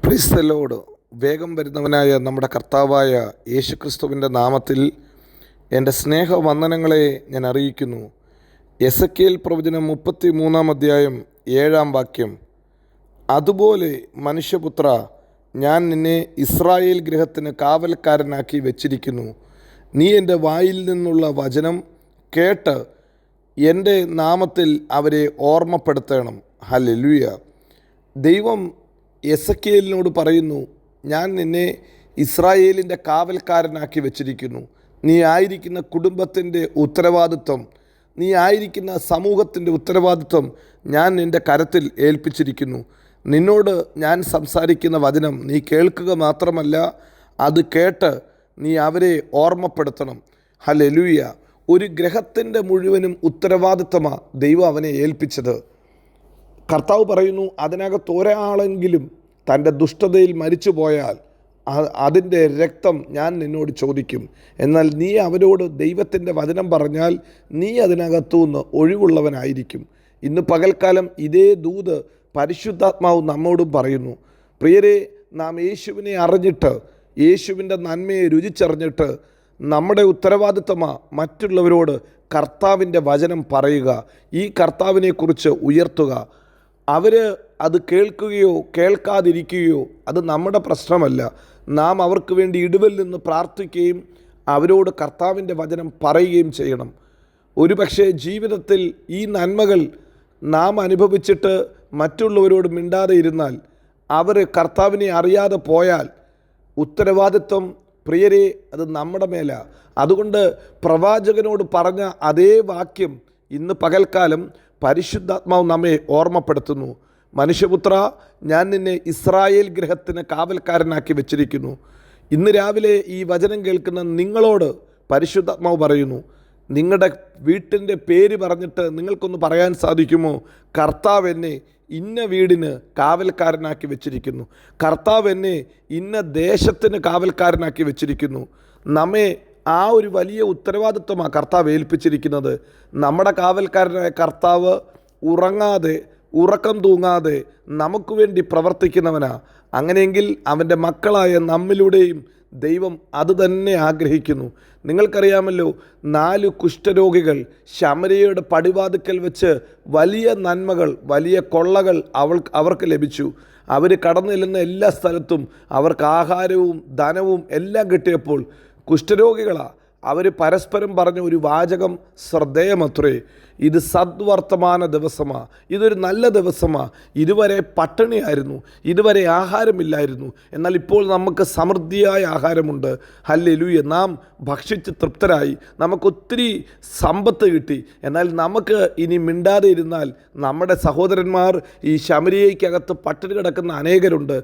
Praise the Lord. വേഗം വരുന്നവനായ നമ്മുടെ കർത്താവായ യേശുക്രിസ്തുവിൻ്റെ നാമത്തിൽ എൻ്റെ സ്നേഹവന്ദനങ്ങളെ ഞാൻ അറിയിക്കുന്നു. എസെക്കിയേൽ പ്രവചനം 33 അധ്യായം 7 വാക്യം. അതുപോലെ മനുഷ്യപുത്ര, ഞാൻ നിന്നെ ഇസ്രായേൽ ഗൃഹത്തിന് കാവൽക്കാരനാക്കി വെച്ചിരിക്കുന്നു. നീ എൻ്റെ വായിൽ നിന്നുള്ള വചനം കേട്ട് എൻ്റെ നാമത്തിൽ അവരെ ഓർമ്മപ്പെടുത്തണം. ഹല്ലേലൂയ. ദൈവം എസെക്കിയേലിനോട് പറയുന്നു, ഞാൻ നിന്നെ ഇസ്രായേലിൻ്റെ കാവൽക്കാരനാക്കി വെച്ചിരിക്കുന്നു. നീ ആയിരിക്കുന്ന കുടുംബത്തിൻ്റെ ഉത്തരവാദിത്വം, നീ ആയിരിക്കുന്ന സമൂഹത്തിൻ്റെ ഉത്തരവാദിത്വം ഞാൻ നിൻ്റെ കരത്തിൽ ഏൽപ്പിച്ചിരിക്കുന്നു. നിന്നോട് ഞാൻ സംസാരിക്കുന്ന വചനം നീ കേൾക്കുക മാത്രമല്ല, അത് കേട്ട് നീ അവരെ ഓർമ്മപ്പെടുത്തണം. ഹല്ലേലൂയ. ഒരു ഗ്രഹത്തിൻ്റെ മുഴുവനും ഉത്തരവാദിത്വമാണ് ദൈവം അവനെ ഏൽപ്പിച്ചത്. കർത്താവ് പറയുന്നു, അതിനകത്ത് ഒരാളെങ്കിലും തൻ്റെ ദുഷ്ടതയിൽ മരിച്ചു പോയാൽ അതിൻ്റെ രക്തം ഞാൻ നിന്നോട് ചോദിക്കും. എന്നാൽ നീ അവരോട് ദൈവത്തിൻ്റെ വചനം പറഞ്ഞാൽ നീ അതിനകത്തുനിന്ന് ഒഴിവുള്ളവനായിരിക്കും. ഇന്ന് പകൽക്കാലം ഇതേ ദൂത് പരിശുദ്ധാത്മാവ് നമ്മോടും പറയുന്നു. പ്രിയരെ, നാം യേശുവിനെ അറിഞ്ഞിട്ട്, യേശുവിൻ്റെ നന്മയെ രുചിച്ചറിഞ്ഞിട്ട് നമ്മുടെ ഉത്തരവാദിത്തമാണ് മറ്റുള്ളവരോട് കർത്താവിൻ്റെ വചനം പറയുക, ഈ കർത്താവിനെക്കുറിച്ച് ഉയർത്തുക. അവർ അത് കേൾക്കുകയോ കേൾക്കാതിരിക്കുകയോ അത് നമ്മുടെ പ്രശ്നമല്ല. നാം അവർക്ക് വേണ്ടി ഇടുവിൽ നിന്ന് പ്രാർത്ഥിക്കുകയും അവരോട് കർത്താവിൻ്റെ വചനം പറയുകയും ചെയ്യണം. ഒരുപക്ഷെ ജീവിതത്തിൽ ഈ നന്മകൾ നാം അനുഭവിച്ചിട്ട് മറ്റുള്ളവരോട് മിണ്ടാതെ ഇരുന്നാൽ, അവർ കർത്താവിനെ അറിയാതെ പോയാൽ ഉത്തരവാദിത്വം, പ്രിയരെ, അത് നമ്മുടെ മേലാണ്. അതുകൊണ്ട് പ്രവാചകനോട് പറഞ്ഞ അതേ വാക്യം ഇന്ന് പകൽക്കാലം പരിശുദ്ധാത്മാവ് നമ്മെ ഓർമ്മപ്പെടുത്തുന്നു. മനുഷ്യപുത്ര, ഞാൻ നിന്നെ ഇസ്രായേൽ ഗൃഹത്തിന് കാവൽക്കാരനാക്കി വെച്ചിരിക്കുന്നു. ഇന്ന് രാവിലെ ഈ വചനം കേൾക്കുന്ന നിങ്ങളോട് പരിശുദ്ധാത്മാവ് പറയുന്നു, നിങ്ങളുടെ വീട്ടിൻ്റെ പേര് പറഞ്ഞിട്ട് നിങ്ങൾക്കൊന്ന് പറയാൻ സാധിക്കുമോ? കർത്താവ് എന്നെ ഇന്ന വീടിന് കാവൽക്കാരനാക്കി വെച്ചിരിക്കുന്നു. കർത്താവ് എന്നെ ഇന്ന ദേശത്തിന് കാവൽക്കാരനാക്കി വെച്ചിരിക്കുന്നു. നമ്മെ ആ ഒരു വലിയ ഉത്തരവാദിത്വമാണ് കർത്താവ് ഏൽപ്പിച്ചിരിക്കുന്നത്. നമ്മുടെ കാവൽക്കാരനായ കർത്താവ് ഉറങ്ങാതെ, ഉറക്കം തൂങ്ങാതെ നമുക്ക് വേണ്ടി പ്രവർത്തിക്കുന്നവനാ. അങ്ങനെയെങ്കിൽ അവൻ്റെ മക്കളായ നമ്മിലൂടെയും ദൈവം അത് തന്നെ ആഗ്രഹിക്കുന്നു. നിങ്ങൾക്കറിയാമല്ലോ, 4 കുഷ്ഠരോഗികൾ ശമര്യയുടെ പടിവാതിക്കൽ വെച്ച് വലിയ നന്മകൾ, വലിയ കൊള്ളകൾ അവർക്ക് ലഭിച്ചു. അവർ കടന്നു ചെല്ലുന്ന എല്ലാ സ്ഥലത്തും അവർക്ക് ആഹാരവും ധനവും എല്ലാം കിട്ടിയപ്പോൾ കുഷ്ഠരോഗികളാണ്. അവർ പരസ്പരം പറഞ്ഞ ഒരു വാചകം ശ്രദ്ധേയമത്രേ, ഇത് സദ്വർത്തമാന ദിവസമാണ്, ഇതൊരു നല്ല ദിവസമാണ്. ഇതുവരെ പട്ടിണിയായിരുന്നു, ഇതുവരെ ആഹാരമില്ലായിരുന്നു, എന്നാൽ ഇപ്പോൾ നമുക്ക് സമൃദ്ധിയായ ആഹാരമുണ്ട്. ഹല്ലേലൂയ. നാം ഭക്ഷിച്ച് തൃപ്തരായി, നമുക്കൊത്തിരി സമ്പത്ത് കിട്ടി. എന്നാൽ നമുക്ക് ഇനി മിണ്ടാതെ ഇരുന്നാൽ നമ്മുടെ സഹോദരന്മാർ ഈ ശമര്യയ്ക്കകത്ത് പട്ടിണി കിടക്കുന്ന അനേകരുണ്ട്.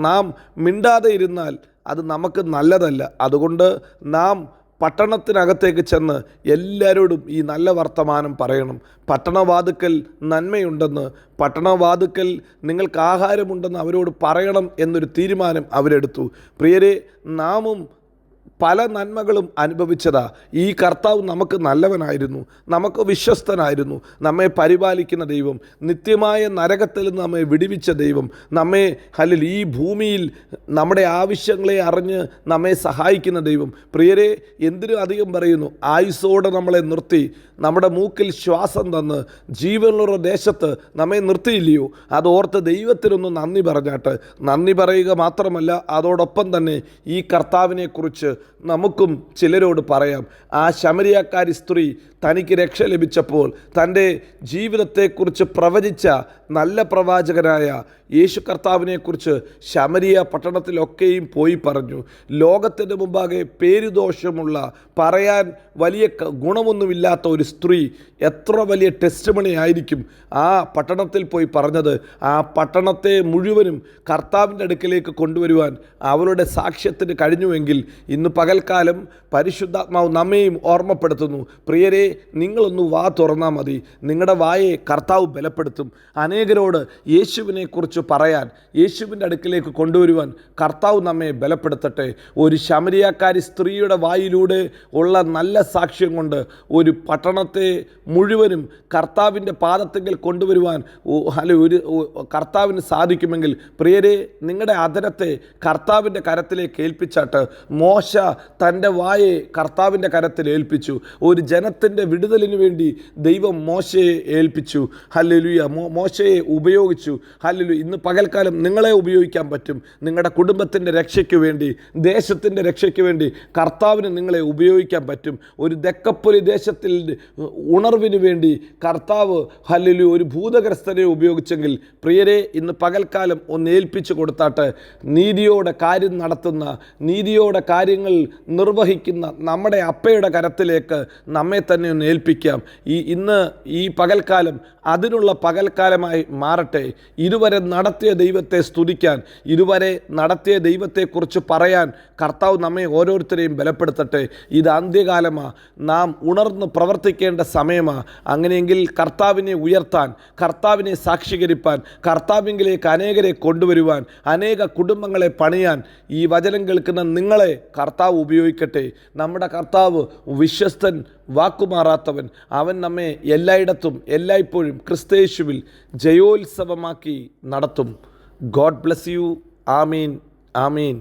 നാം മിണ്ടാതെ ഇരുന്നാൽ അത് നമുക്ക് നല്ലതല്ല. അതുകൊണ്ട് നാം പട്ടണത്തിനകത്തേക്ക് ചെന്ന് എല്ലാവരോടും ഈ നല്ല വർത്തമാനം പറയണം. പട്ടണവാതുക്കൽ നന്മയുണ്ടെന്ന്, പട്ടണവാതുക്കൽ നിങ്ങൾക്ക് ആഹാരമുണ്ടെന്ന് അവരോട് പറയണം എന്നൊരു തീരുമാനം അവരെടുത്തു. പ്രിയരെ, നാമും പല നന്മകളും അനുഭവിച്ചതാ. ഈ കർത്താവ് നമുക്ക് നല്ലവനായിരുന്നു, നമുക്ക് വിശ്വസ്തനായിരുന്നു, നമ്മെ പരിപാലിക്കുന്ന ദൈവം, നിത്യമായ നരകത്തിൽ നിന്ന് നമ്മെ വിടുവിച്ച ദൈവം, നമ്മെ ഈ ഭൂമിയിൽ നമ്മുടെ ആവശ്യങ്ങളെ അറിഞ്ഞ് നമ്മെ സഹായിക്കുന്ന ദൈവം. പ്രിയരെ, എന്തിനും അധികം പറയുന്നു, ആയുസ്സോടെ നമ്മളെ നിർത്തി, നമ്മുടെ മൂക്കിൽ ശ്വാസം തന്ന് ജീവനുള്ള ദേശത്ത് നമ്മെ നിർത്തിയില്ലയോ? അതോർത്ത് ദൈവത്തിനൊന്ന് നന്ദി പറഞ്ഞാട്ട്. നന്ദി പറയുക മാത്രമല്ല, അതോടൊപ്പം തന്നെ ഈ കർത്താവിനെക്കുറിച്ച് നമുക്കും ചിലരോട് പറയാം. ആ ശമര്യക്കാരി സ്ത്രീ തനിക്ക് രക്ഷ ലഭിച്ചപ്പോൾ തൻ്റെ ജീവിതത്തെക്കുറിച്ച് പ്രവചിച്ച നല്ല പ്രവാചകനായ യേശു കർത്താവിനെക്കുറിച്ച് ശമരിയ പട്ടണത്തിലൊക്കെയും പോയി പറഞ്ഞു. ലോകത്തിൻ്റെ മുമ്പാകെ പേരുദോഷമുള്ള, പറയാൻ വലിയ ഗുണമൊന്നുമില്ലാത്ത ഒരു സ്ത്രീ എത്ര വലിയ ടെസ്റ്റിമണി ആയിരിക്കും ആ പട്ടണത്തിൽ പോയി പറഞ്ഞത്. ആ പട്ടണത്തെ മുഴുവനും കർത്താവിൻ്റെ അടുക്കലേക്ക് കൊണ്ടുവരുവാൻ അവളുടെ സാക്ഷ്യത്തിന് കഴിഞ്ഞുവെങ്കിൽ ഇന്ന് പകൽക്കാലം പരിശുദ്ധാത്മാവ് നമ്മെയും ഓർമ്മപ്പെടുത്തുന്നു. പ്രിയരെ, നിങ്ങളൊന്ന് വാ തുറന്നാൽ മതി, നിങ്ങളുടെ വായെ കർത്താവ് ബലപ്പെടുത്തും. അനേകരോട് യേശുവിനെക്കുറിച്ച് യേശുവിനെക്കുറിച്ച് പറയാൻ, യേശുവിൻ്റെ അടുക്കിലേക്ക് കൊണ്ടുവരുവാൻ കർത്താവ് നമ്മെ ബലപ്പെടുത്തട്ടെ. ഒരു ശമരിയാക്കാരി സ്ത്രീയുടെ വായിലൂടെ ഉള്ള നല്ല സാക്ഷ്യം കൊണ്ട് ഒരു പട്ടണത്തെ മുഴുവനും കർത്താവിൻ്റെ പാദത്തെങ്കിൽ കൊണ്ടുവരുവാൻ കർത്താവിന് സാധിക്കുമെങ്കിൽ പ്രിയരെ, നിങ്ങളുടെ അധരത്തെ കർത്താവിൻ്റെ കരത്തിലേക്ക് ഏൽപ്പിച്ചാട്ട്. മോശ തൻ്റെ വായെ കർത്താവിൻ്റെ കരത്തിൽ ഏൽപ്പിച്ചു. ഒരു ജനത്തിൻ്റെ വിടുതലിന് വേണ്ടി ദൈവം മോശയെ ഏൽപ്പിച്ചു. ഹല്ലേലൂയ. മോശയെ ഉപയോഗിച്ചു. ഹല്ലേലൂയ. ഇന്ന് പകൽക്കാലം നിങ്ങളെ ഉപയോഗിക്കാൻ പറ്റും. നിങ്ങളുടെ കുടുംബത്തിൻ്റെ രക്ഷയ്ക്ക് വേണ്ടി, ദേശത്തിൻ്റെ രക്ഷയ്ക്ക് വേണ്ടി കർത്താവിന് നിങ്ങളെ ഉപയോഗിക്കാൻ പറ്റും. ഒരു ദക്കപ്പൊലി ദേശത്തിൽ ഉണർവിന് വേണ്ടി കർത്താവ് ഹല്ലേലൂയ ഒരു ഭൂതഗ്രസ്തനെ ഉപയോഗിച്ചെങ്കിൽ പ്രിയരെ, ഇന്ന് പകൽക്കാലം ഒന്ന് ഏൽപ്പിച്ചു കൊടുത്താട്ട്. നീതിയോടെ കാര്യം നടത്തുന്ന, നീതിയോടെ കാര്യങ്ങൾ നിർവഹിക്കുന്ന നമ്മുടെ അപ്പയുടെ കരത്തിലേക്ക് നമ്മെ തന്നെ ഒന്ന് ഏൽപ്പിക്കാം. ഇന്ന് ഈ പകൽക്കാലം അതിനുള്ള പകൽക്കാലമായി മാറട്ടെ. ഇതുവരെ നടത്തിയ ദൈവത്തെ സ്തുതിക്കാൻ, ഇതുവരെ നടത്തിയ ദൈവത്തെക്കുറിച്ച് പറയാൻ കർത്താവ് നമ്മെ ഓരോരുത്തരെയും ബലപ്പെടുത്തട്ടെ. ഇത് അന്ത്യകാലമാണ്. നാം ഉണർന്ന് പ്രവർത്തിക്കേണ്ട സമയമാണ്. അങ്ങനെയെങ്കിൽ കർത്താവിനെ ഉയർത്താൻ, കർത്താവിനെ സാക്ഷീകരിപ്പാൻ, കർത്താവിലേക്ക് അനേകരെ കൊണ്ടുവരുവാൻ, അനേക കുടുംബങ്ങളെ പണിയാൻ ഈ വചനം കേൾക്കുന്ന നിങ്ങളെ കർത്താവ് ഉപയോഗിക്കട്ടെ. നമ്മുടെ കർത്താവ് വിശ്വസ്തൻ, വാക്കുമാറാത്തവൻ. അവൻ നമ്മെ എല്ലായിടത്തും എല്ലായ്പ്പോഴും ക്രിസ്തയേശുവിൽ ജയോത്സവമാക്കി നടത്തും. God bless you. Amin, Amin.